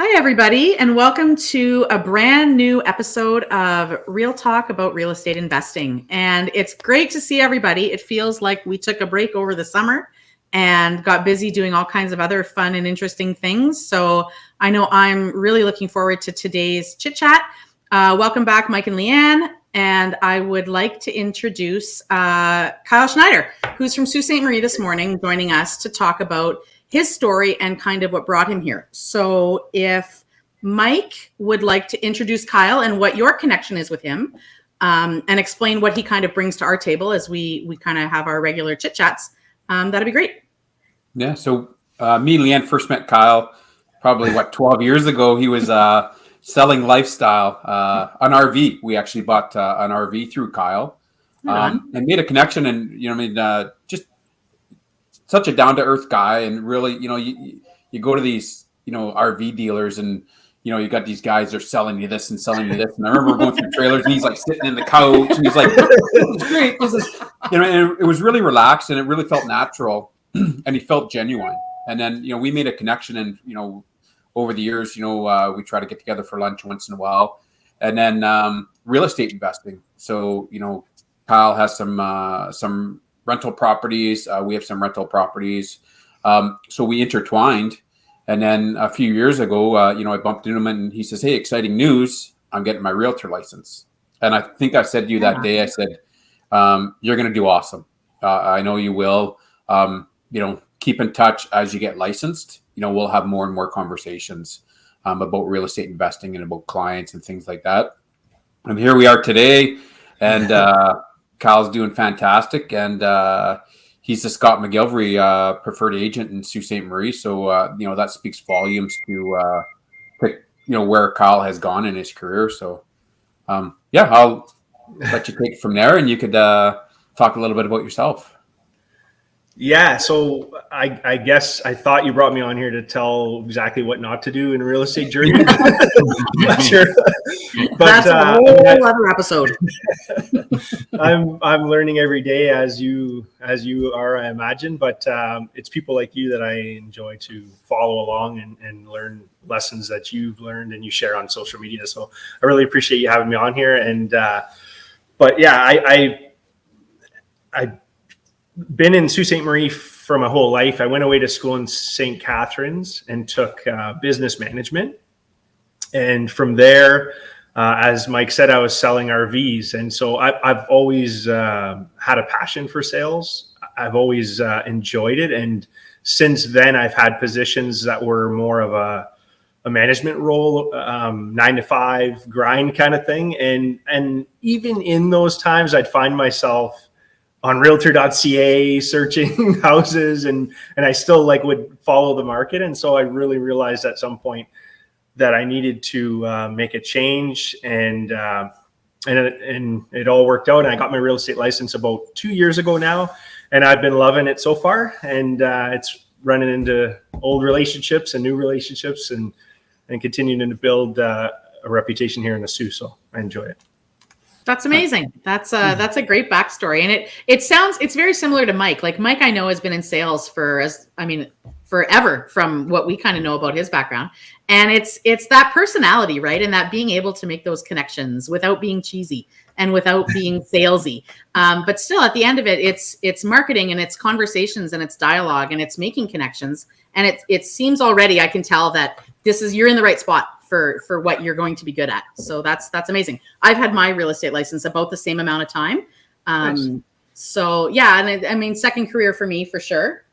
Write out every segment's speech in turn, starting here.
Hi, everybody, and welcome to a brand new episode of Real Talk about real estate investing. And it's great to see everybody. It feels like we took a break over the summer and got busy doing all kinds of other fun and interesting things. So I know I'm really looking forward to today's chit chat. Welcome back, Mike and Leanne. And I would like to introduce Kyle Schneider, who's from Sault Ste. Marie this morning, joining us to talk about his story and kind of what brought him here. So if Mike would like to introduce Kyle and what your connection is with him, and explain what he kind of brings to our table as we kind of have our regular chit chats, that'd be great. Yeah. So me and Leanne first met Kyle probably 12 years ago. He was selling lifestyle, an RV. We actually bought an RV through Kyle, and made a connection. And just such a down-to-earth guy, and really, you go to these, RV dealers, and you got these guys that are selling you this and selling you this. And I remember going through trailers, and he's like sitting in the couch, and he's like, "This is great. This is," and it was really relaxed, and it really felt natural, and he felt genuine. And then, we made a connection, and over the years, we try to get together for lunch once in a while, and then real estate investing. So, Kyle has some rental properties. We have some rental properties. So we intertwined. And then a few years ago, I bumped into him, and he says, "Hey, exciting news. I'm getting my Realtor license." And I think I said to you that day, I said, "You're going to do awesome. I know you will. Keep in touch as you get licensed. We'll have more and more conversations about real estate investing and about clients and things like that." And here we are today. And Kyle's doing fantastic, and he's the Scott McGillivray preferred agent in Sault Ste. Marie. So that speaks volumes to where Kyle has gone in his career. So I'll let you take it from there, and you could talk a little bit about yourself. Yeah, so I guess I thought you brought me on here to tell exactly what not to do in a real estate journey. Not sure. But that's a whole other episode. I'm learning every day as you are, I imagine. But it's people like you that I enjoy to follow along and learn lessons that you've learned and you share on social media. So I really appreciate you having me on here. And but yeah, I been in Sault Ste. Marie for my whole life. I went away to school in St. Catharines and took business management. And from there, as Mike said, I was selling RVs. And so I've always had a passion for sales. I've always enjoyed it. And since then, I've had positions that were more of a management role, 9 to 5 grind kind of thing. And even in those times, I'd find myself on Realtor.ca searching houses, and I still would follow the market. And so I really realized at some point that I needed to make a change, and it all worked out. And I got my real estate license about 2 years ago now, and I've been loving it so far. And it's running into old relationships and new relationships, and continuing to build a reputation here in the Sioux. So I enjoy it. That's amazing. That's a great backstory. And it's very similar to Mike. Like Mike, I know, has been in sales forever from what we kind of know about his background. And it's that personality, right? And that being able to make those connections without being cheesy and without being salesy. But still at the end of it, it's marketing, and it's conversations, and it's dialogue, and it's making connections. And it seems already, I can tell that you're in the right spot for what you're going to be good at. So that's amazing. I've had my real estate license about the same amount of time. Nice. So yeah, and second career for me for sure.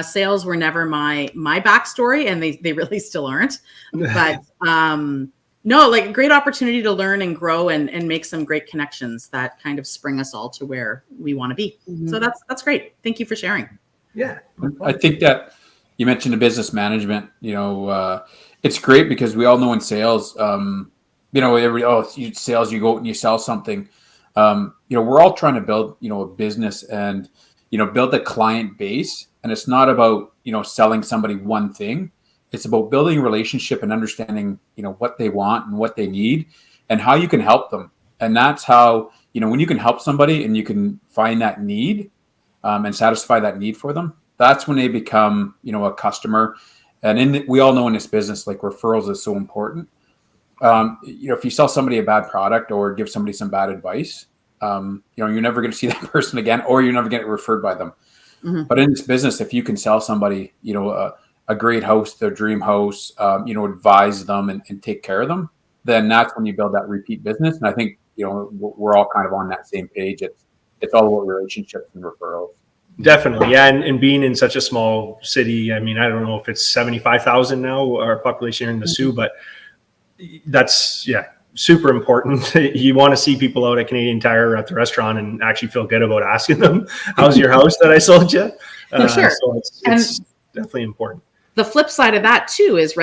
Sales were never my backstory, and they really still aren't. But no, a great opportunity to learn and grow and make some great connections that kind of spring us all to where we want to be. Mm-hmm. So that's great. Thank you for sharing. Yeah. I think that you mentioned the business management, it's great because we all know in sales, sales, you go out and you sell something. We're all trying to build, a business and, build a client base. And it's not about, selling somebody one thing. It's about building a relationship and understanding, what they want and what they need and how you can help them. And that's how, when you can help somebody and you can find that need and satisfy that need for them, that's when they become, a customer. And we all know in this business, like referrals is so important. If you sell somebody a bad product or give somebody some bad advice, you're never going to see that person again, or you're never going to get referred by them. Mm-hmm. But in this business, if you can sell somebody, a great house, their dream house, advise them and take care of them, then that's when you build that repeat business. And I think, we're all kind of on that same page. It's all about relationships and referrals. Definitely. Yeah. And being in such a small city, I mean, I don't know if it's 75,000 now, our population here in the Sioux, but that's, super important. You want to see people out at Canadian Tire or at the restaurant and actually feel good about asking them, how's your house that I sold you? For sure. So it's definitely important. The flip side of that too is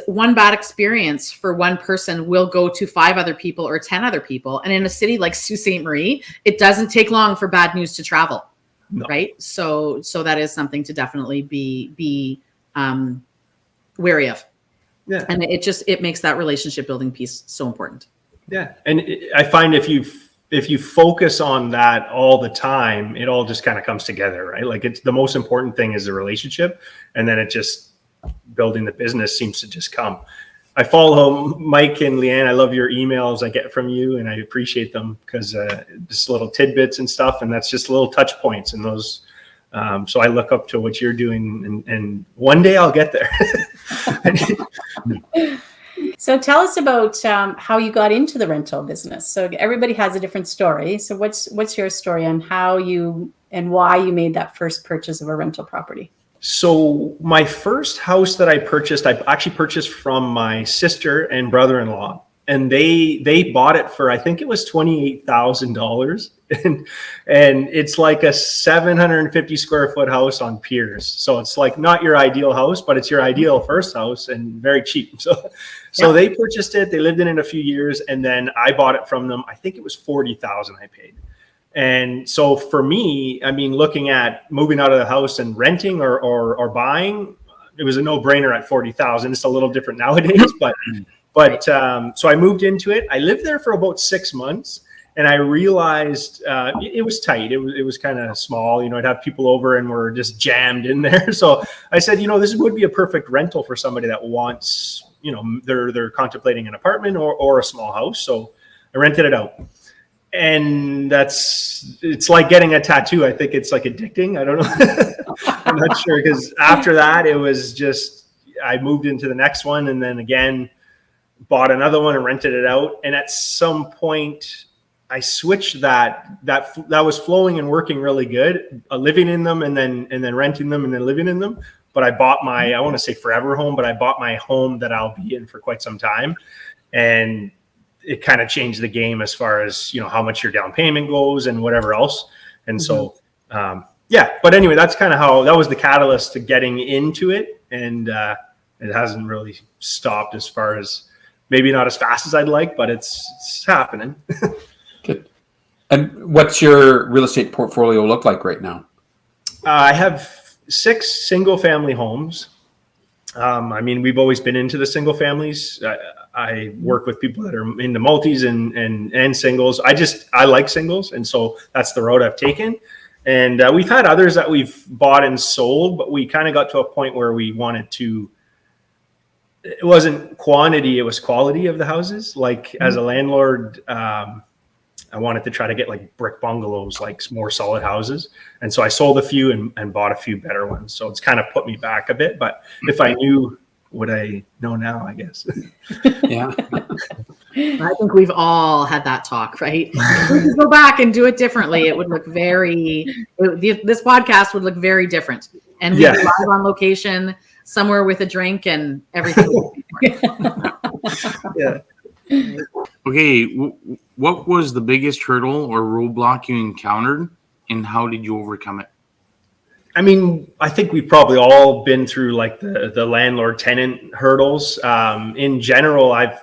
one bad experience for one person will go to 5 other people or 10 other people. And in a city like Sault Ste. Marie, it doesn't take long for bad news to travel. No. Right. So that is something to definitely be wary of. Yeah. And it makes that relationship building piece so important. Yeah. And I find if you focus on that all the time, it all just kind of comes together, right? Like it's the most important thing is the relationship. And then it just building the business seems to just come. I follow Mike and Leanne. I love your emails I get from you and I appreciate them because just little tidbits and stuff. And that's just little touch points and those. So I look up to what you're doing and one day I'll get there. So tell us about how you got into the rental business. So everybody has a different story. So what's your story on how you and why you made that first purchase of a rental property? So my first house that I actually purchased from my sister and brother-in-law. And they bought it for, I think it was $28,000. And it's like a 750 square foot house on piers. So it's like not your ideal house, but it's your ideal first house and very cheap. So they purchased it. They lived in it a few years. And then I bought it from them. I think it was $40,000 I paid. And so for me, I mean, looking at moving out of the house and renting or buying, it was a no-brainer at $40,000. It's a little different nowadays, but so I moved into it. I lived there for about 6 months and I realized it was tight. It was kind of small, I'd have people over and we're just jammed in there. So I said, this would be a perfect rental for somebody that wants, they're contemplating an apartment or a small house. So I rented it out. And it's like getting a tattoo. I think it's like addicting. I don't know. I'm not sure because after that, it was just, I moved into the next one and then again, bought another one and rented it out. And at some point I switched that was flowing and working really good, living in them and then renting them and then living in them. But I bought I want to say forever home, but I bought my home that I'll be in for quite some time. And it kind of changed the game as far as, how much your down payment goes and whatever else. And so, but anyway, that's kind of that was the catalyst to getting into it. And it hasn't really stopped as far as maybe not as fast as I'd like, but it's happening. Good. And what's your real estate portfolio look like right now? I have 6 single family homes. I mean, we've always been into the single families. I work with people that are into multis and singles. I like singles. And so that's the road I've taken. And we've had others that we've bought and sold, but we kind of got to a point where we wanted to, it wasn't quantity, it was quality of the houses. Like as a landlord, I wanted to try to get like brick bungalows, like more solid houses. And so I sold a few and bought a few better ones. So it's kind of put me back a bit, but if I knew what I know now, I guess. Yeah. I think we've all had that talk, right? If we could go back and do it differently, it would look this podcast would look very different. And we'd be live on location somewhere with a drink and everything. Yeah. Okay, what was the biggest hurdle or roadblock you encountered, and how did you overcome it? I mean, I think we've probably all been through like the landlord-tenant hurdles. In general, I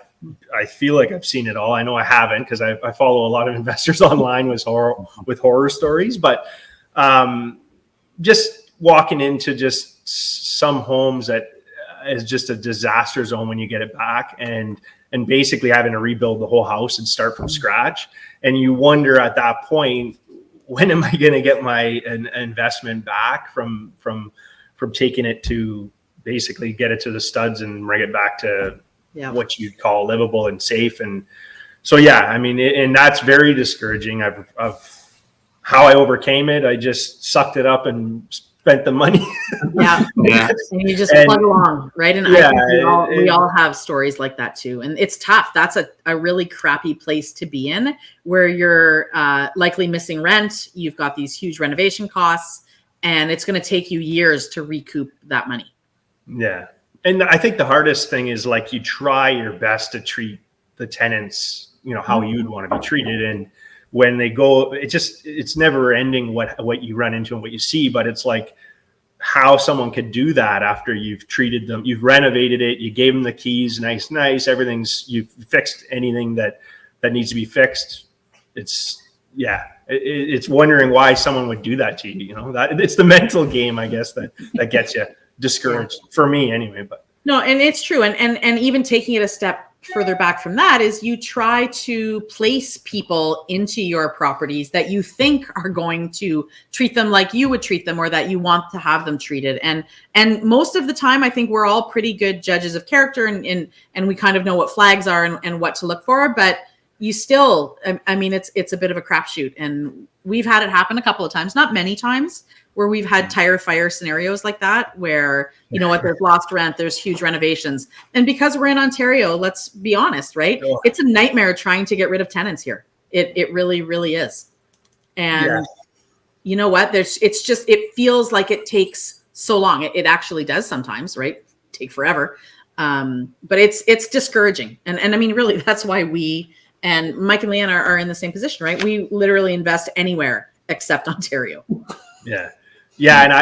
feel like I've seen it all. I know I haven't because I follow a lot of investors online with horror stories, but just walking into just some homes that is just a disaster zone when you get it back and basically having to rebuild the whole house and start from scratch. And you wonder at that point, when am I going to get my investment back from taking it to basically get it to the studs and bring it back to what you'd call livable and safe. And so, yeah, I mean, and that's very discouraging. Of how I overcame it. I just sucked it up and spent the money. Yeah. And you just plug along, right? And I think we all have stories like that too. And it's tough. That's a really crappy place to be in, where you're likely missing rent. You've got these huge renovation costs, and it's going to take you years to recoup that money. Yeah. And I think the hardest thing is, like, you try your best to treat the tenants, you know, how you'd want to be treated. And when they go, it's never ending what you run into and what you see, but it's like how someone could do that after you've treated them, you've renovated it, you gave them the keys, nice, you've fixed anything that needs to be fixed. It's wondering why someone would do that to you. You know, that it's the mental game, I guess, that gets you discouraged, for me anyway. But no, and it's true. And even taking it a step further back from that is you try to place people into your properties that you think are going to treat them like you would treat them, or that you want to have them treated. And most of the time, I think we're all pretty good judges of character, and we kind of know what flags are and what to look for. But you still, I mean, it's a bit of a crapshoot. And we've had it happen a couple of times, not many times, where we've had tire fire scenarios like that, where, you know what, there's lost rent, there's huge renovations. And because we're in Ontario, let's be honest, right? It's a nightmare trying to get rid of tenants here. It really, really is. And you know what, it feels like it takes so long. It actually does sometimes, right? Take forever. But it's discouraging. And I mean, really, that's why we, and Mike and Leanne are in the same position, right? We literally invest anywhere except Ontario. Yeah, and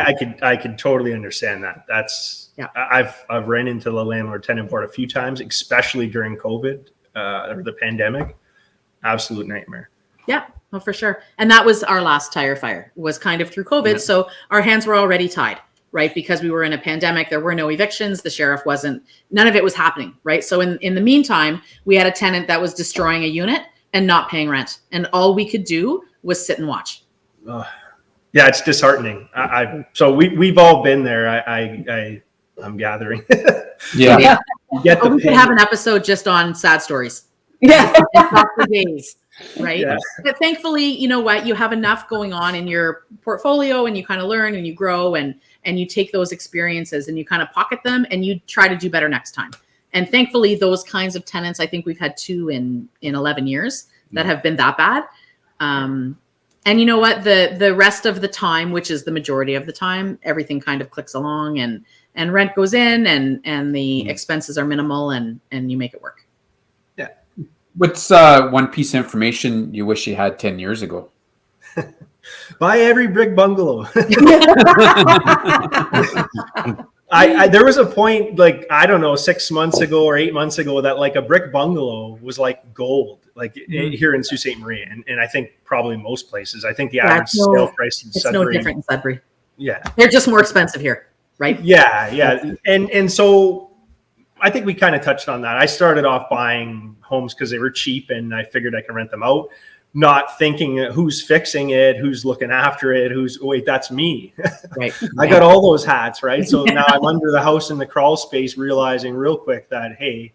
I could totally understand that. That's I've ran into the landlord-tenant board a few times, especially during COVID or the pandemic. Absolute nightmare. Yeah, well, for sure. And that was our last tire fire, was kind of through COVID. Yeah. So our hands were already tied, right? Because we were in a pandemic, there were no evictions. The sheriff none of it was happening, right? So in the meantime, we had a tenant that was destroying a unit and not paying rent. And all we could do was sit and watch. Yeah, it's disheartening. So we've all been there. I'm gathering. Yeah. We could have an episode just on sad stories. Yeah. For days, right? Yeah. But thankfully, you know what? You have enough going on in your portfolio, and you kind of learn and you grow, and you take those experiences and you kind of pocket them, and you try to do better next time. And thankfully, those kinds of tenants, I think we've had 2 in 11 years that have been that bad. And you know what, the rest of the time, which is the majority of the time, everything kind of clicks along, and rent goes in, and the expenses are minimal, and you make it work. Yeah. What's one piece of information you wish you had 10 years ago? Buy every brick bungalow. There was a point, like, I don't know, 6 months ago or 8 months ago, that like a brick bungalow was like gold, like here in Sault Ste. Marie. And I think probably most places. I think the average sale price in Sudbury. It's no different in Sudbury. Yeah. They're just more expensive here, right? Yeah. And so I think we kind of touched on that. I started off buying homes because they were cheap, and I figured I could rent them out, not thinking who's fixing it, who's looking after it, wait, that's me. Right. I got all those hats, right? So now I'm under the house in the crawl space, realizing real quick that, hey,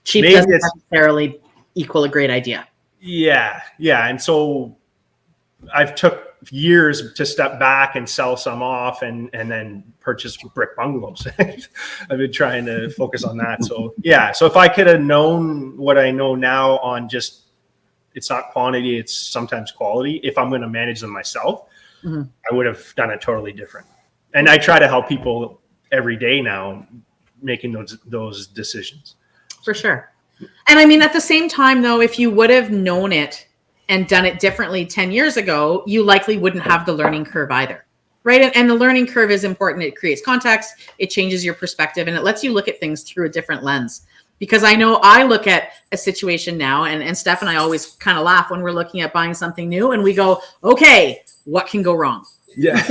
cheap doesn't necessarily equal a great idea. Yeah. And so I've took years to step back and sell some off, and then purchase brick bungalows. I've been trying to focus on that. So yeah. So if I could have known what I know now on just, it's not quantity, it's sometimes quality. If I'm going to manage them myself, I would have done it totally different. And I try to help people every day now making those decisions. For sure. And I mean, at the same time, though, if you would have known it and done it differently 10 years ago, you likely wouldn't have the learning curve either. Right. And the learning curve is important. It creates context, it changes your perspective, and it lets you look at things through a different lens. Because I know I look at a situation now, and Steff and I always kind of laugh when we're looking at buying something new, and we go, okay, what can go wrong? Yeah.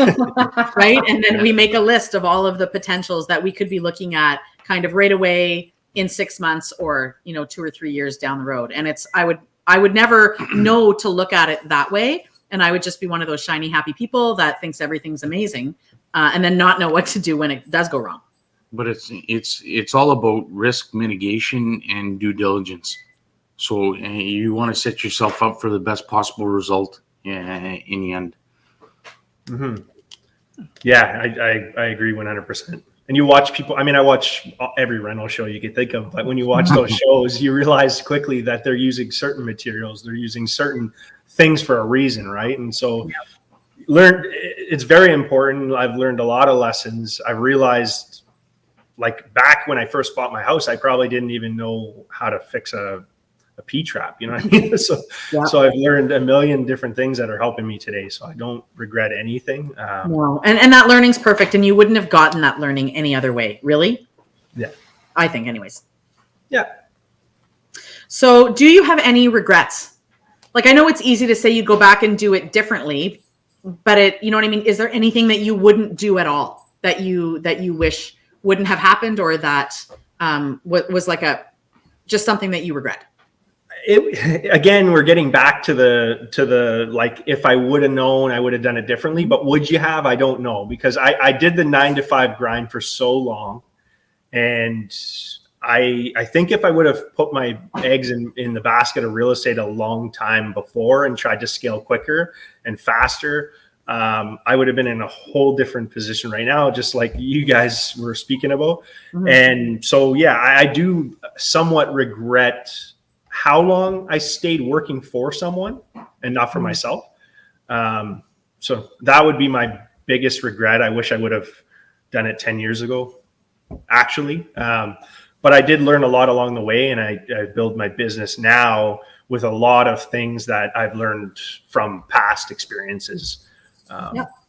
Right. And then we make a list of all of the potentials that we could be looking at kind of right away in 6 months, or, 2 or 3 years down the road. And I would never know to look at it that way. And I would just be one of those shiny, happy people that thinks everything's amazing, and then not know what to do when it does go wrong. but it's all about risk mitigation and due diligence. So you want to set yourself up for the best possible result in the end. Mm-hmm. Yeah, I agree 100%. And you watch people, I mean, I watch every rental show you can think of, but when you watch those shows, you realize quickly that they're using certain materials, they're using certain things for a reason, right? And so it's very important. I've learned a lot of lessons. I've realized, like, back when I first bought my house, I probably didn't even know how to fix a P-trap, you know what I mean? So I've learned a million different things that are helping me today. So I don't regret anything. No, and that learning's perfect. And you wouldn't have gotten that learning any other way, really? Yeah. I think anyways. Yeah. So do you have any regrets? Like, I know it's easy to say you go back and do it differently, but you know what I mean? Is there anything that you wouldn't do at all that you wish wouldn't have happened, or that was like just something that you regret? Again, we're getting back to the like, if I would have known, I would have done it differently. But would you have? I don't know, because I did the 9-to-5 grind for so long, and I think if I would have put my eggs in the basket of real estate a long time before and tried to scale quicker and faster, I would have been in a whole different position right now, just like you guys were speaking about. Mm-hmm. And so, yeah, I do somewhat regret how long I stayed working for someone and not for myself. So that would be my biggest regret. I wish I would have done it 10 years ago, actually. But I did learn a lot along the way, and I build my business now with a lot of things that I've learned from past experiences.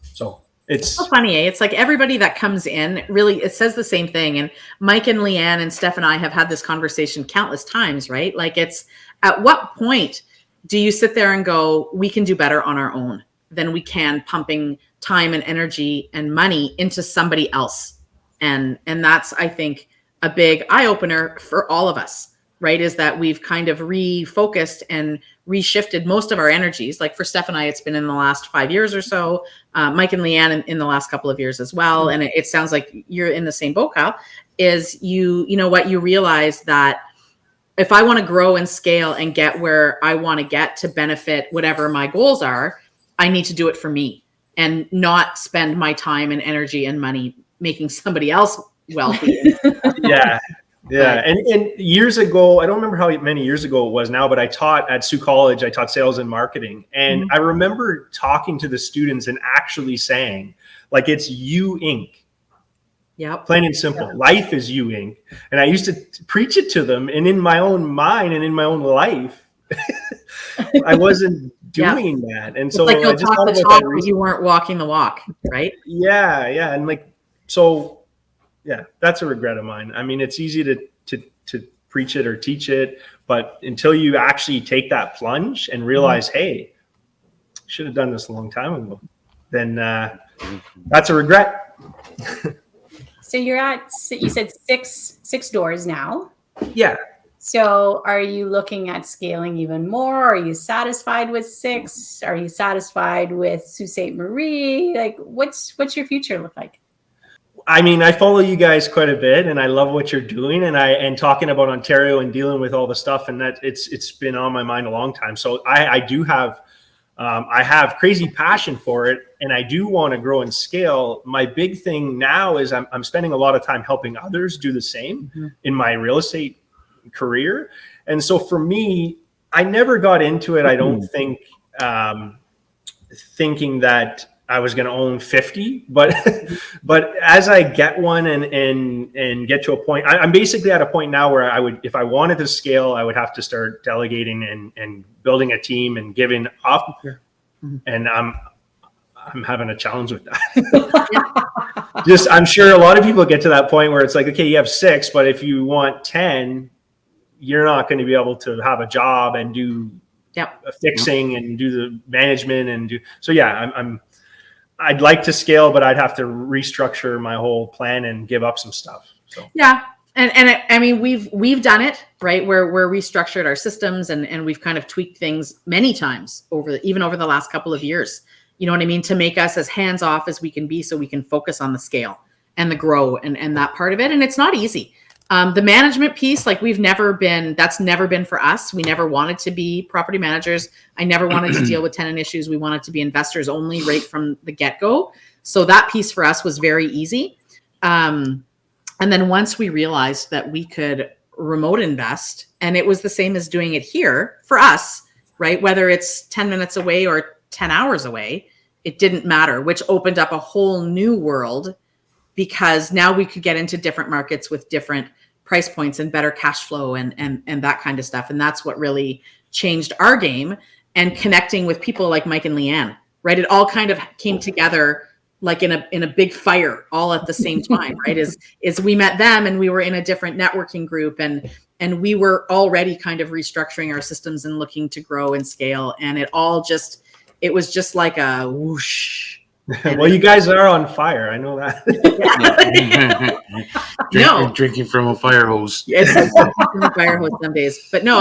So it's so funny, eh? It's like everybody that comes in, really, it says the same thing. And Mike and Leanne and Steff and I have had this conversation countless times, right? Like, it's, at what point do you sit there and go, we can do better on our own than we can pumping time and energy and money into somebody else? And that's, I think, a big eye opener for all of us, right? Is that we've kind of refocused and reshifted most of our energies. Like for Steff and I, it's been in the last 5 years or so. Mike and Leanne in the last couple of years as well. And it sounds like you're in the same boat, Kyle, is you know what, you realize that if I want to grow and scale and get where I want to get to benefit whatever my goals are, I need to do it for me and not spend my time and energy and money making somebody else wealthy. Yeah. And years ago, I don't remember how many years ago it was now, but I taught at Sault College. I taught sales and marketing. And I remember talking to the students and actually saying, like, it's you, Inc. Yeah. Plain and simple. Yeah. Life is you, Inc. And I used to preach it to them. And in my own mind and in my own life, I wasn't doing that. And so it's like you'll I just talk the talk, but you weren't walking the walk, right? Yeah. And like, so yeah, that's a regret of mine. I mean, it's easy to preach it or teach it, but until you actually take that plunge and realize, hey, should have done this a long time ago, then that's a regret. So you said six doors now. Yeah. So are you looking at scaling even more? Are you satisfied with 6? Are you satisfied with Sault Ste. Marie? Like, what's your future look like? I mean, I follow you guys quite a bit, and I love what you're doing, and talking about Ontario and dealing with all the stuff, and that it's been on my mind a long time. So I do have I have crazy passion for it, and I do want to grow and scale. My big thing now is I'm spending a lot of time helping others do the same in my real estate career, and so for me, I never got into it. I don't think thinking that I was going to own 50, but as I get one and get to a point, I'm basically at a point now where I would, if I wanted to scale, I would have to start delegating and building a team and giving up. And I'm having a challenge with that. I'm sure a lot of people get to that point where it's like, okay, you have 6, but if you want 10, you're not going to be able to have a job and do fixing and do the management and do. So yeah, I'd like to scale, but I'd have to restructure my whole plan and give up some stuff. So yeah, and I mean we've done it right where we're restructured our systems and we've kind of tweaked things many times even over the last couple of years. You know what I mean, to make us as hands off as we can be, so we can focus on the scale and the grow and that part of it. And it's not easy. The management piece, like that's never been for us. We never wanted to be property managers. I never wanted to deal with tenant issues. We wanted to be investors only right from the get-go. So that piece for us was very easy. And then once we realized that we could remote invest, and it was the same as doing it here for us, right? Whether it's 10 minutes away or 10 hours away, it didn't matter, which opened up a whole new world, because now we could get into different markets with different price points and better cash flow and that kind of stuff. And that's what really changed our game, and connecting with people like Mike and Leanne, right? It all kind of came together like in a big fire all at the same time, right? Is we met them and we were in a different networking group, and we were already kind of restructuring our systems and looking to grow and scale. And it was just like a whoosh. Well, you guys are on fire. I know that. Drinking from a fire hose. It's like from a fire hose some days, but no.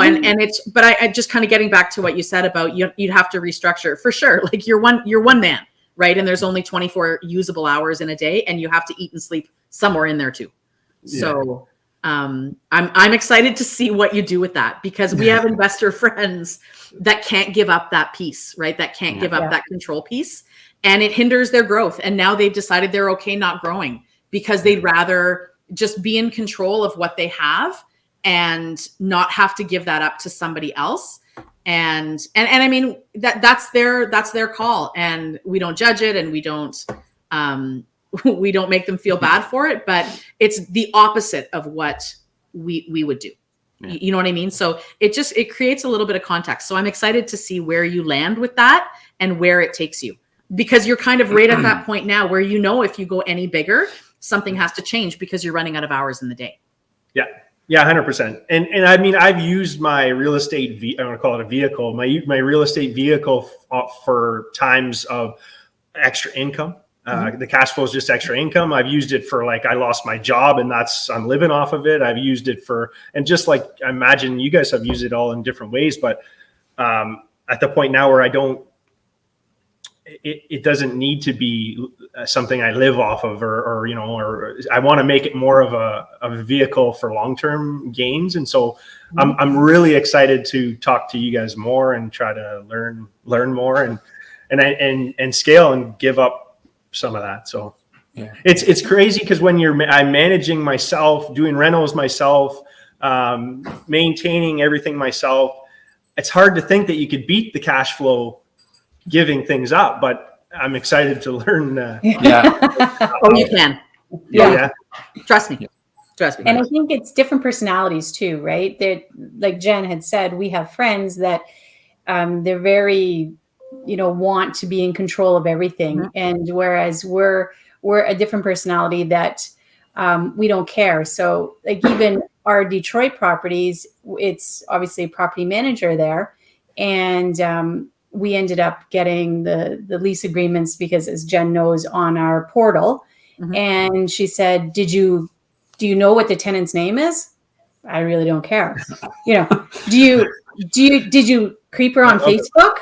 But I just kind of getting back to what you said about you'd have to restructure for sure. Like you're one man, right? And there's only 24 usable hours in a day, and you have to eat and sleep somewhere in there too. Yeah. So I'm excited to see what you do with that, because we have investor friends that can't give up that piece, right? That can't give up that control piece. And it hinders their growth. And now they've decided they're okay not growing, because they'd rather just be in control of what they have and not have to give that up to somebody else. And I mean, that's their call, and we don't judge it, and we don't make them feel bad for it, but it's the opposite of what we would do. Yeah. You know what I mean? So it creates a little bit of context. So I'm excited to see where you land with that and where it takes you. Because you're kind of right at that point now where, if you go any bigger, something has to change because you're running out of hours in the day. Yeah. Yeah, 100%. And I mean, I've used my real estate, I want to call it a vehicle, my real estate vehicle for times of extra income. The cash flow is just extra income. I've used it for, like, I lost my job and I'm living off of it. I've used it for, and just like, I imagine you guys have used it all in different ways, but at the point now where it doesn't need to be something I live off of, or I want to make it more of a vehicle for long-term gains. And so I'm really excited to talk to you guys more and try to learn more and scale and give up some of that. So yeah, it's crazy, because when I'm managing myself, doing rentals myself, maintaining everything myself, it's hard to think that you could beat the cash flow giving things up, but I'm excited to learn. Oh, you can. Yeah. Trust me. And I think it's different personalities too, right? That, like Jen had said, we have friends that they're very, want to be in control of everything. Mm-hmm. And whereas we're a different personality that we don't care. So like even our Detroit properties, it's obviously a property manager there. And we ended up getting the lease agreements because, as Jen knows, on our portal. Mm-hmm. And she said, do you know what the tenant's name is? I really don't care. Did you creep her on Facebook?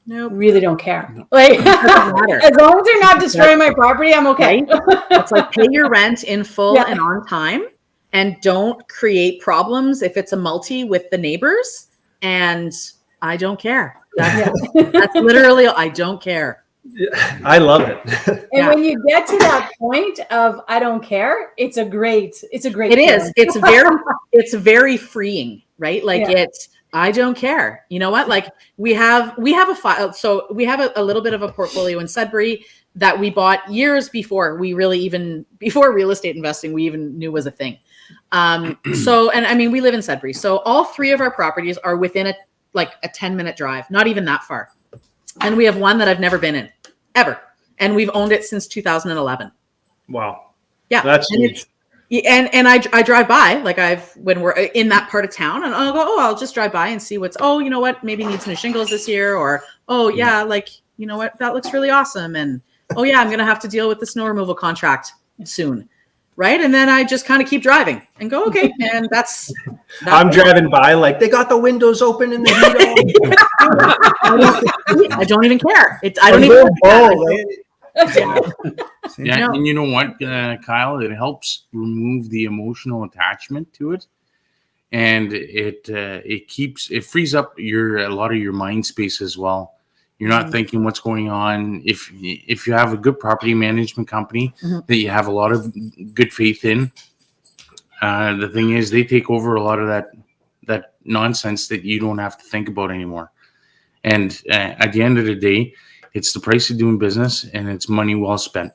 No, nope. Really don't care. Like, as long as they're not destroying my property, I'm okay. Right? It's like, pay your rent in full and on time, and don't create problems if it's a multi with the neighbors. And I don't care. That's literally, I don't care. I love it. And when you get to that point of I don't care, it's a great it is. It's very freeing, right? Like I don't care. You know what? Like we have a file. So we have a little bit of a portfolio in Sudbury that we bought years before before real estate investing, we even knew was a thing. So, and I mean, we live in Sudbury. So all three of our properties are within a 10-minute drive, not even that far. And we have one that I've never been in ever. And we've owned it since 2011. Wow. Yeah. That's huge. And I drive by, when we're in that part of town, and I'll go, I'll just drive by and see you know what, maybe needs new shingles this year, or, you know what, that looks really awesome. And, I'm going to have to deal with the snow removal contract soon. Right. And then I just kind of keep driving and go, okay. And that's I'm driving by, like, they got the windows open in the heat. I don't even care. I don't even care. Yeah, No. and you know what, Kyle? It helps remove the emotional attachment to it, and it frees up a lot of your mind space as well. You're not thinking what's going on. If you have a good property management company that you have a lot of good faith in, the thing is they take over a lot of that nonsense that you don't have to think about anymore. And at the end of the day, it's the price of doing business, and it's money well spent.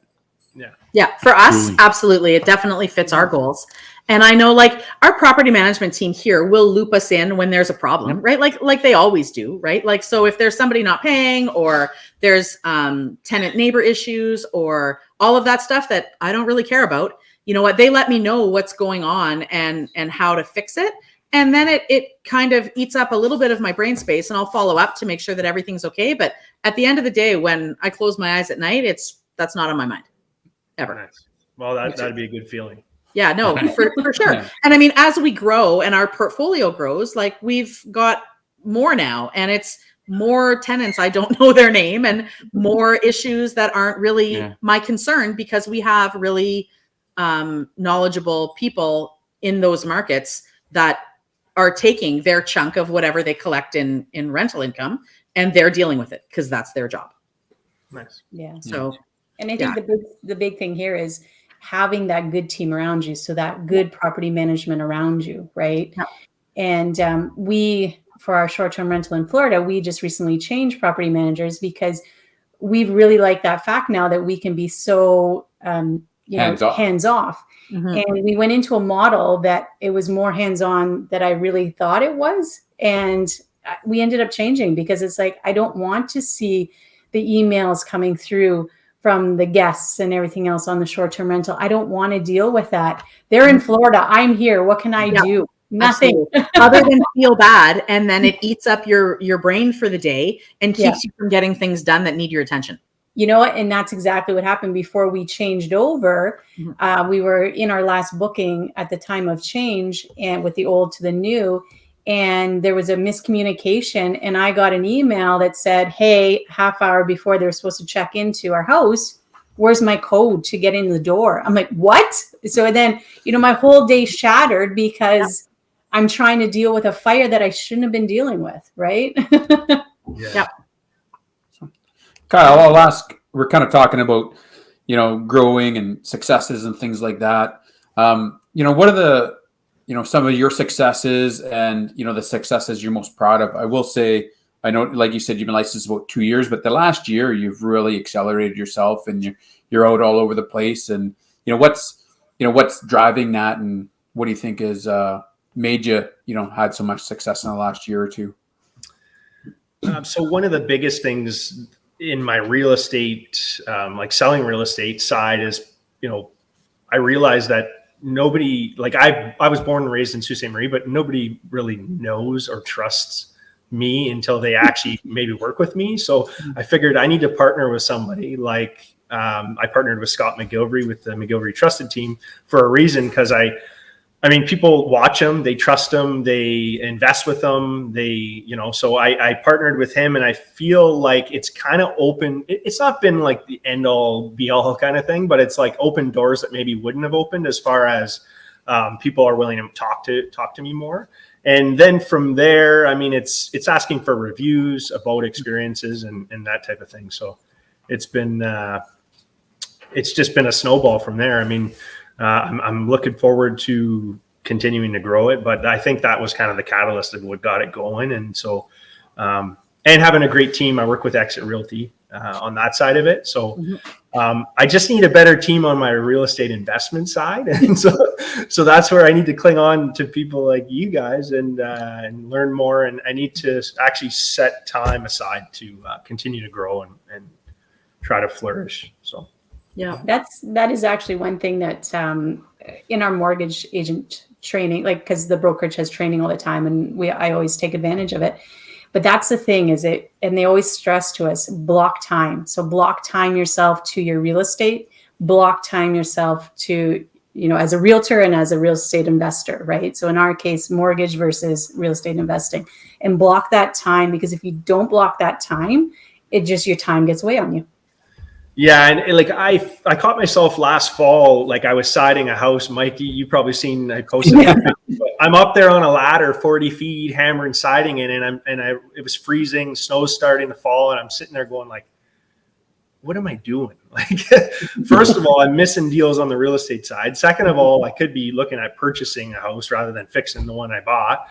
Yeah, for us, Truly. absolutely. It definitely fits our goals. And I know like our property management team here will loop us in when there's a problem, right? Like they always do, right? Like, so if there's somebody not paying or there's tenant neighbor issues or all of that stuff that I don't really care about, you know what, they let me know what's going on and how to fix it. And then it kind of eats up a little bit of my brain space, and I'll follow up to make sure that everything's okay. But at the end of the day, when I close my eyes at night, that's not on my mind. Ever. Nice. Well, that'd be a good feeling. Yeah, no, for sure. Yeah. And I mean, as we grow and our portfolio grows, like we've got more now, and it's more tenants I don't know their name, and more issues that aren't really my concern, because we have really knowledgeable people in those markets that are taking their chunk of whatever they collect in rental income, and they're dealing with it because that's their job. Nice. Yeah. So. And I think the big thing here is having that good team around you. So that good property management around you, right? Yeah. And we, for our short-term rental in Florida, we just recently changed property managers because we really like that fact now that we can be so, hands off. Mm-hmm. And we went into a model that it was more hands-on than I really thought it was. And we ended up changing because it's like, I don't want to see the emails coming through from the guests and everything else on the short-term rental. I don't want to deal with that. They're in Florida. I'm here. What can I do? Nothing other than feel bad. And then it eats up your brain for the day and keeps you from getting things done that need your attention. You know what? And that's exactly what happened before we changed over. We were in our last booking at the time of change, and with the old to the new. And there was a miscommunication, and I got an email that said, hey, half hour before they were supposed to check into our house, where's my code to get in the door? I'm like, what? So then, my whole day shattered because I'm trying to deal with a fire that I shouldn't have been dealing with, right? Yeah. Kyle, I'll ask, we're kind of talking about, growing and successes and things like that. What are the, some of your successes and, the successes you're most proud of? I will say, I know, like you said, you've been licensed about 2 years, but the last year you've really accelerated yourself, and you're out all over the place. And, what's driving that, and what do you think has made you, had so much success in the last year or two? So one of the biggest things in my real estate, like selling real estate side is, I realized that nobody, like I was born and raised in Sault Ste. Marie, but nobody really knows or trusts me until they actually maybe work with me. So I figured I need to partner with somebody like, I partnered with Scott McGilvery with the McGilvery Trusted Team for a reason. Cause I mean, people watch them, they trust them, they invest with them. So I partnered with him, and I feel like it's kind of open. It's not been like the end all be all kind of thing, but it's like open doors that maybe wouldn't have opened, as far as people are willing to talk to me more. And then from there, I mean, it's asking for reviews about experiences and that type of thing. So it's just been a snowball from there. I mean, I'm looking forward to continuing to grow it, but I think that was kind of the catalyst of what got it going. And so, and having a great team, I work with Exit Realty on that side of it. So I just need a better team on my real estate investment side. And so that's where I need to cling on to people like you guys and learn more. And I need to actually set time aside to continue to grow and try to flourish. So. Yeah, that is actually one thing that in our mortgage agent training, like, because the brokerage has training all the time, and I always take advantage of it. But that's the thing, and they always stress to us, block time. So block time yourself to your real estate, block time yourself to, as a realtor and as a real estate investor, right? So in our case, mortgage versus real estate investing, and block that time, because if you don't block that time, your time gets away on you. Yeah, and like I caught myself last fall, like I was siding a house. Mikey, you probably seen I posted. Yeah. But I'm up there on a ladder, 40 feet, hammering siding in, and it was freezing, snow's starting to fall, and I'm sitting there going like, what am I doing? Like, first of all, I'm missing deals on the real estate side. Second of all, I could be looking at purchasing a house rather than fixing the one I bought.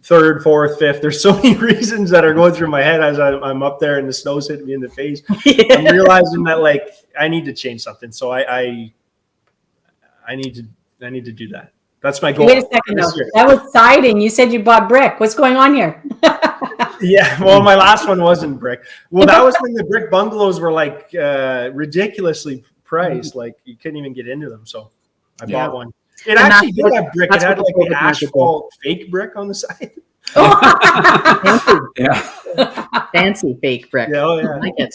Third, fourth, fifth, there's so many reasons that are going through my head as I'm up there and the snow's hitting me in the face. Yeah. I'm realizing that like I need to change something. So I need to do that. That's my goal. Wait a second though. That was siding. You said you bought brick. What's going on here? Yeah, well, my last one wasn't brick. Well, that was when the brick bungalows were like ridiculously priced. Like you couldn't even get into them. So I bought one. It actually did have brick. It had like an asphalt fake brick on the side. Fancy fake brick. Yeah, I like it.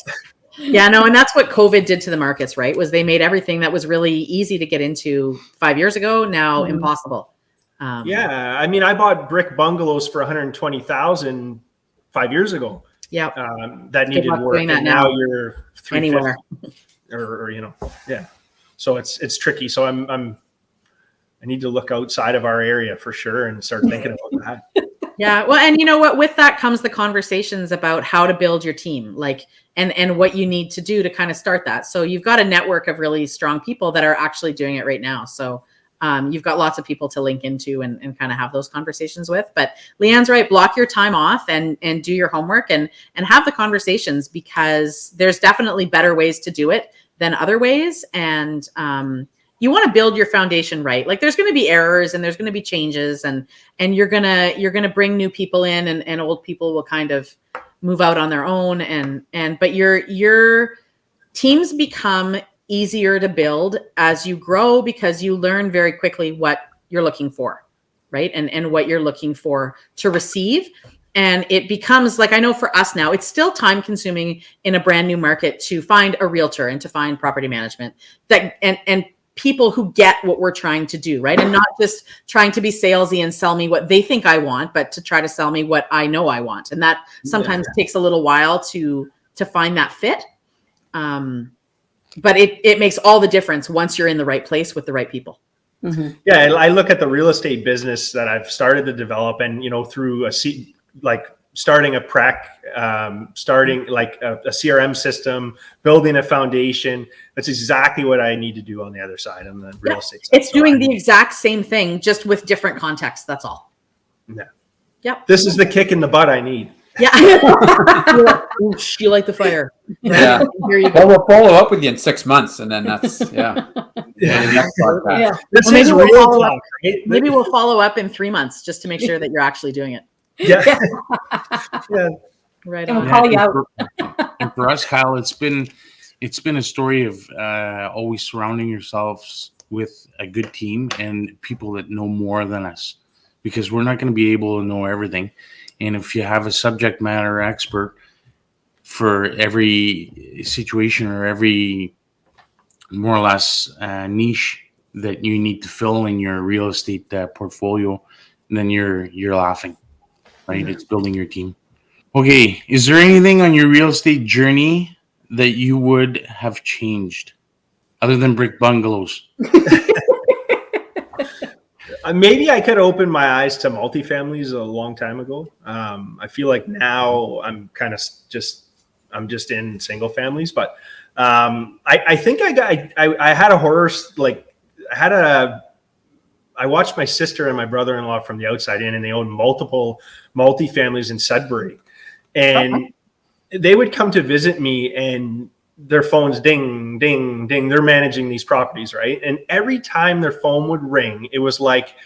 Yeah, no, and that's what COVID did to the markets, right? Was they made everything that was really easy to get into 5 years ago now impossible. Yeah, I mean, I bought brick bungalows for $120,000 5 years ago. Yeah, that needed work. And now you're anywhere, or yeah. So it's tricky. So I need to look outside of our area for sure and start thinking about that. Yeah. Well, and you know what, with that comes the conversations about how to build your team, like, and what you need to do to kind of start that. So you've got a network of really strong people that are actually doing it right now. So you've got lots of people to link into and kind of have those conversations with. But Leanne's right, block your time off and do your homework and have the conversations, because there's definitely better ways to do it than other ways. And you want to build your foundation right. Like there's going to be errors and there's going to be changes and you're going to bring new people in and old people will kind of move out on their own but your teams become easier to build as you grow, because you learn very quickly what you're looking for, right? And what you're looking for to receive. And it becomes like, I know for us now, it's still time consuming in a brand new market to find a realtor and to find property management that and people who get what we're trying to do, right? And not just trying to be salesy and sell me what they think I want, but to try to sell me what I know I want. And that sometimes takes a little while to find that fit. But it makes all the difference once you're in the right place with the right people. Mm-hmm. Yeah, I look at the real estate business that I've started to develop, and through starting a PREC, starting like a CRM system, building a foundation. That's exactly what I need to do on the other side, on the real estate side. It's doing the exact same thing, just with different contexts. That's all. Yeah. Yep. This is the kick in the butt I need. Yeah. You like the fire. Yeah. Here you go. Well, we'll follow up with you in 6 months, and then that's This is real talk. Right? Maybe we'll follow up in 3 months just to make sure that you're actually doing it. Yeah. Yeah. Right. And we'll call you out. And for us, Kyle, it's been a story of always surrounding yourselves with a good team and people that know more than us, because we're not going to be able to know everything. And if you have a subject matter expert for every situation or every more or less niche that you need to fill in your real estate portfolio, then you're laughing, right? Mm-hmm. It's building your team. Okay, is there anything on your real estate journey that you would have changed other than brick bungalows? Maybe I could open my eyes to multifamilies a long time ago. I feel like now I'm kind of just in single families, but I think I had a horror, I watched my sister and my brother-in-law from the outside in, and they owned multiple multifamilies in Sudbury, and they would come to visit me, and their phones ding, ding, ding. They're managing these properties, right? And every time their phone would ring, it was like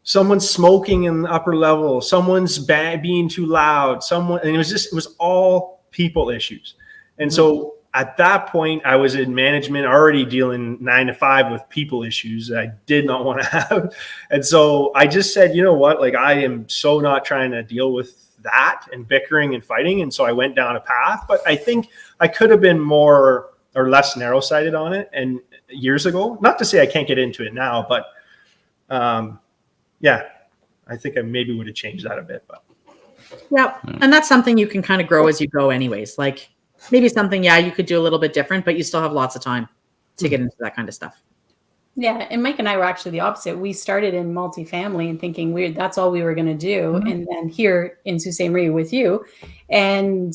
someone's smoking in the upper level, someone's being too loud, and it was all people issues. And so at that point, I was in management, already dealing 9 to 5 with people issues that I did not want to have. And so I just said, you know what, like I am so not trying to deal with that and bickering and fighting. And so I went down a path, but I think I could have been more or less narrow-sighted on it. And years ago, not to say I can't get into it now, but yeah, I think I maybe would have changed that a bit. But yeah, and that's something you can kind of grow as you go anyways. Like maybe something, you could do a little bit different, but you still have lots of time to get into that kind of stuff. Yeah, and Mike and I were actually the opposite. We started in multifamily and thinking that's all we were going to do. And then here in Sault Ste. Marie with you. And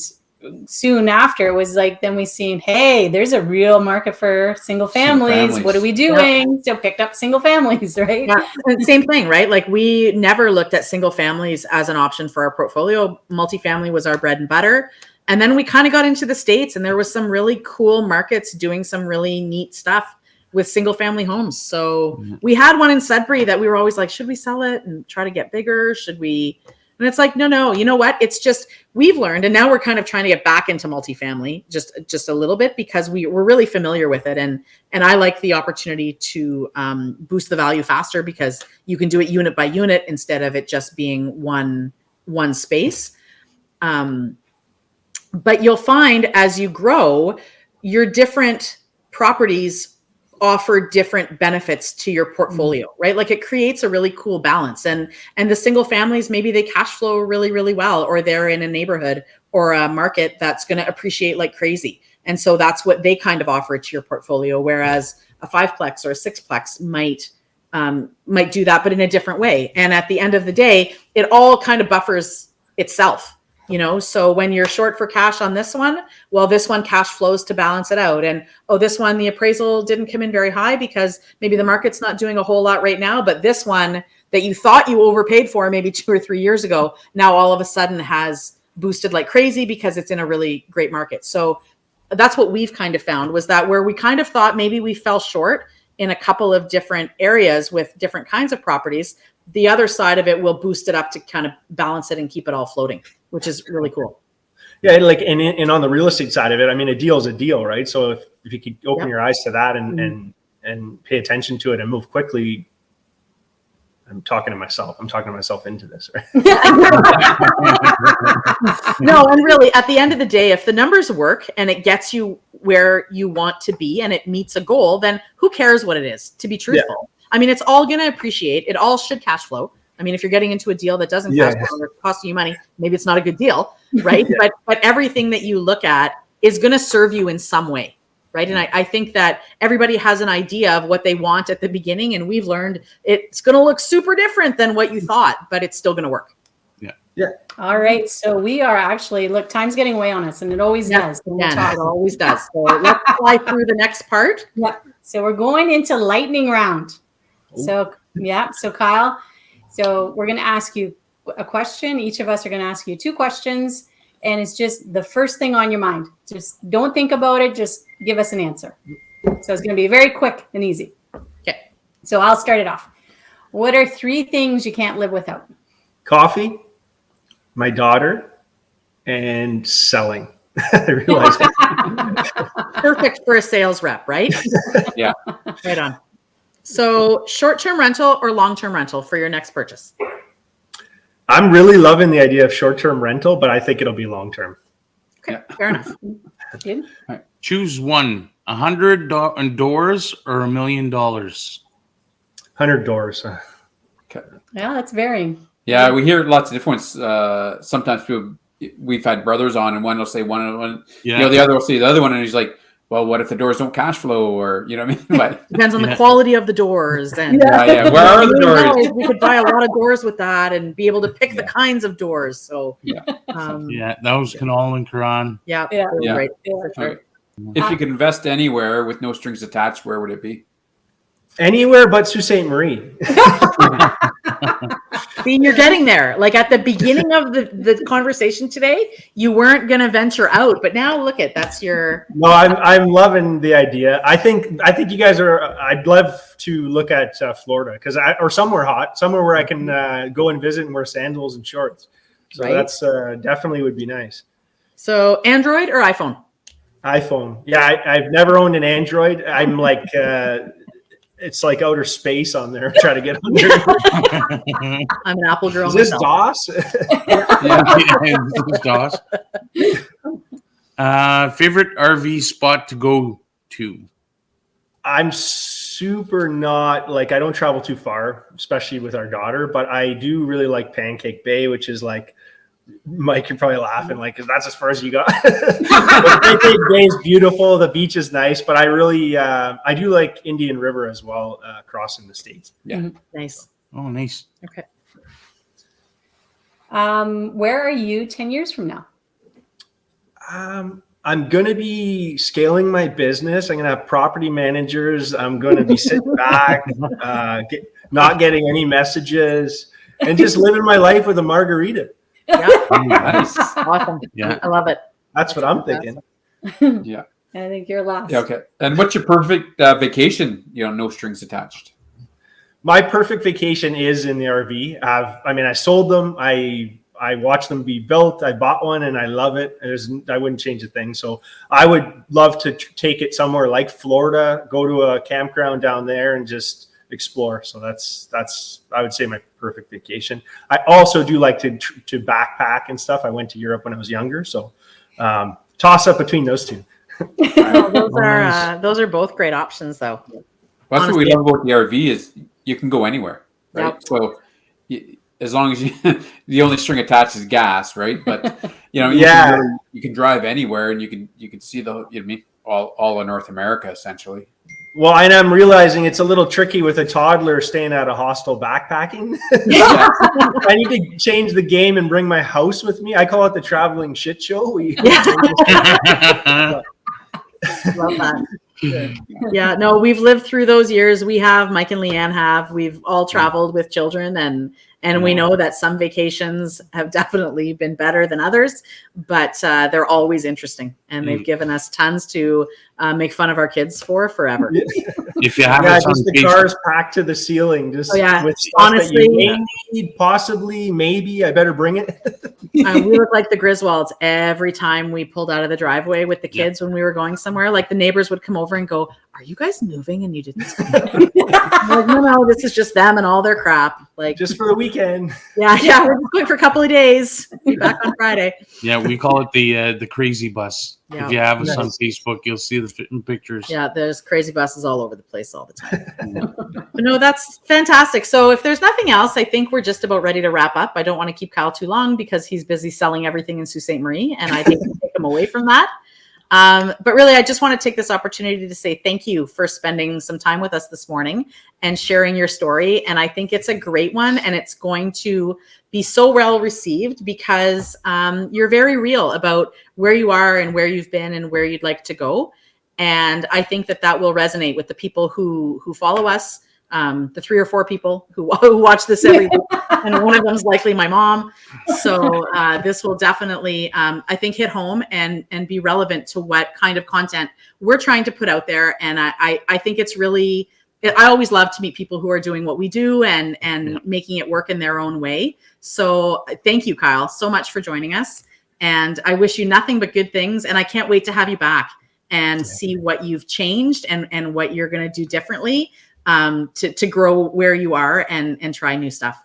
soon after it was like, then we seen, hey, there's a real market for single families. What are we doing? So picked up single families, right? Yeah, same thing, right? Like we never looked at single families as an option for our portfolio. Multifamily was our bread and butter. And then we kind of got into the States, and there was some really cool markets doing some really neat stuff with single family homes. So we had one in Sudbury that we were always like, should we sell it and try to get bigger? Should we? And it's like, no, you know what? It's just, we've learned, and now we're kind of trying to get back into multifamily just a little bit because we're really familiar with it. And I like the opportunity to boost the value faster because you can do it unit by unit instead of it just being one space. But you'll find as you grow, your different properties offer different benefits to your portfolio, right? Like it creates a really cool balance. And the single families, maybe they cash flow really, really well, or they're in a neighborhood or a market that's going to appreciate like crazy. And so that's what they kind of offer to your portfolio. Whereas a 5-plex or a 6-plex might do that, but in a different way. And at the end of the day, it all kind of buffers itself. So when you're short for cash on this one, well, this one cash flows to balance it out. And, this one, the appraisal didn't come in very high because maybe the market's not doing a whole lot right now. But this one that you thought you overpaid for maybe 2 or 3 years ago, now all of a sudden has boosted like crazy because it's in a really great market. So that's what we've kind of found was that where we kind of thought maybe we fell short in a couple of different areas with different kinds of properties, the other side of it will boost it up to kind of balance it and keep it all floating, which is really cool. Yeah, like and on the real estate side of it, I mean, a deal is a deal, right? So if you could open your eyes to that and pay attention to it and move quickly, I'm talking to myself into this, right? No, and really, at the end of the day, if the numbers work and it gets you where you want to be and it meets a goal, then who cares what it is, to be truthful? Yeah. I mean, it's all going to appreciate. It all should cash flow. I mean, if you're getting into a deal that doesn't cash flow or costing you money, maybe it's not a good deal, right? But everything that you look at is going to serve you in some way, right? And I think that everybody has an idea of what they want at the beginning, and we've learned it's going to look super different than what you thought, but it's still going to work. Yeah. All right. So we are actually, look, time's getting away on us, and it always does. Yeah, it always does. So let's fly through the next part. Yeah. So we're going into lightning round. So Kyle, so we're going to ask you a question. Each of us are going to ask you 2 questions, and it's just the first thing on your mind. Just don't think about it. Just give us an answer. So it's going to be very quick and easy. Okay. So I'll start it off. What are 3 things you can't live without? Coffee, my daughter, and selling. I realized Perfect for a sales rep, right? Yeah. Right on. So short-term rental or long-term rental for your next purchase? I'm really loving the idea of short-term rental, but I think it'll be long-term. Okay, fair enough. Good. Right. Choose one, $100 doors or $1 million. $100. Okay. Yeah, that's varying. Yeah, we hear lots of different ones. Sometimes we've had brothers on, and one will say one, the other will say the other one, and he's like, well, what if the doors don't cash flow, or what I mean? But depends on the quality of the doors. And where are the doors? We could buy a lot of doors with that and be able to pick the kinds of doors. So those can all in Quran. Yeah. Right. For sure. Right. If you could invest anywhere with no strings attached, where would it be? Anywhere but Sault Ste. Marie. See, you're getting there. Like at the beginning of the conversation today, you weren't going to venture out, but now look at that's your. No, I'm loving the idea. I think you guys are. I'd love to look at Florida or somewhere hot, somewhere where I can go and visit and wear sandals and shorts. So that's definitely would be nice. So Android or iPhone? iPhone. Yeah, I've never owned an Android. I'm like. It's like outer space on there. Try to get under. I'm an Apple girl. Is this DOS? This is DOS. Favorite RV spot to go to? I'm super not like I don't travel too far, especially with our daughter. But I do really like Pancake Bay, which is like Mike, you're probably laughing like, 'cause that's as far as you got. The day is beautiful. The beach is nice, but I really, I do like Indian River as well, crossing the States. Yeah. Nice. Oh, nice. Okay. Where are you 10 years from now? I'm going to be scaling my business. I'm going to have property managers. I'm going to be sitting back, not getting any messages, and just living my life with a margarita. Yeah. Nice. Awesome. Yeah. I love it. That's what I'm thinking. Yeah. I think you're last. Yeah. Okay. And what's your perfect vacation? No strings attached. My perfect vacation is in the RV. I sold them. I watched them be built. I bought one and I love it. I wouldn't change a thing. So I would love to take it somewhere like Florida, go to a campground down there and just explore. So that's I would say my perfect vacation. I also do like to backpack and stuff. I went to Europe when I was younger. So toss up between those two. Those are both great options, though. Well, that's what we love about the RV is you can go anywhere, right? Yep. So as long as the only string attached is gas, right? But you can drive anywhere and you can see all of North America essentially. Well, and I'm realizing it's a little tricky with a toddler staying at a hostel backpacking. I need to change the game and bring my house with me. I call it the traveling shit show. Love that. Yeah, no, we've lived through those years. We've Mike and Leanne have. We've all traveled with children, and we know that some vacations have definitely been better than others, but they're always interesting, and they've given us tons to make fun of our kids for forever. If you have just the cars packed to the ceiling, just with stuff honestly, that you may need, possibly, maybe. I better bring it. We look like the Griswolds every time we pulled out of the driveway with the kids when we were going somewhere. Like the neighbors would come over and go, "Are you guys moving?" And you didn't. Like, no, this is just them and all their crap. Like just for the weekend. Yeah, we're just going for a couple of days. Be back on Friday. Yeah, we call it the crazy bus. Yeah. If you have us on Facebook, you'll see the pictures. Yeah, there's crazy buses all over the place all the time. But no, that's fantastic. So if there's nothing else, I think we're just about ready to wrap up. I don't want to keep Kyle too long because he's busy selling everything in Sault Ste. Marie, and I think we take him away from that. But really, I just want to take this opportunity to say thank you for spending some time with us this morning and sharing your story. And I think it's a great one, and it's going to be so well received because you're very real about where you are and where you've been and where you'd like to go. And I think that will resonate with the people who follow us, the 3 or 4 people who watch this every week. And one of them is likely my mom. So this will definitely, I think, hit home and be relevant to what kind of content we're trying to put out there. And I think it's really, I always love to meet people who are doing what we do and making it work in their own way. So thank you, Kyle, so much for joining us. And I wish you nothing but good things. And I can't wait to have you back and see what you've changed and what you're going to do differently to grow where you are and try new stuff.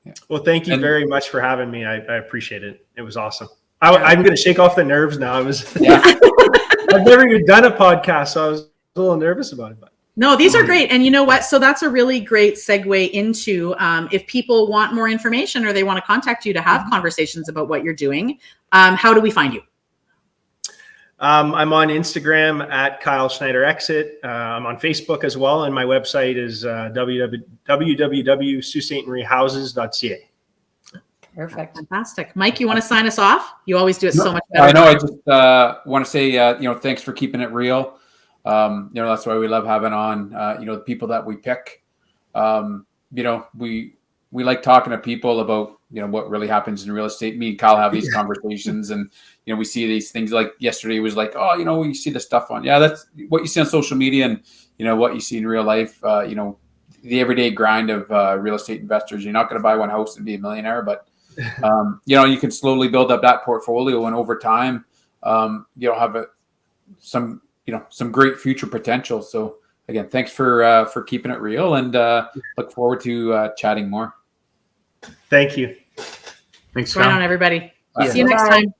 Yeah. Well, thank you very much for having me. I appreciate it. It was awesome. I'm going to shake off the nerves now. I've never even done a podcast, so I was a little nervous about it. But. No, these are great. And you know what? So that's a really great segue into if people want more information or they want to contact you to have conversations about what you're doing, how do we find you? I'm on Instagram at Kyle Schneider Exit. I'm on Facebook as well. And my website is www.saultestemarieHouses.ca. Perfect. Fantastic. Mike, you want to sign us off? You always do it so much better. I know. I just want to say, thanks for keeping it real. That's why we love having on, the people that we pick. We like talking to people about, what really happens in real estate. Me and Kyle have these conversations and, we see these things like yesterday was like, we see the stuff on. Yeah, that's what you see on social media and, what you see in real life, the everyday grind of real estate investors. You're not going to buy one house and be a millionaire, but, you can slowly build up that portfolio and over time, have some great future potential. So again, thanks for keeping it real and look forward to chatting more. Thank you. Thanks, Right on, everybody. Bye. See you next time.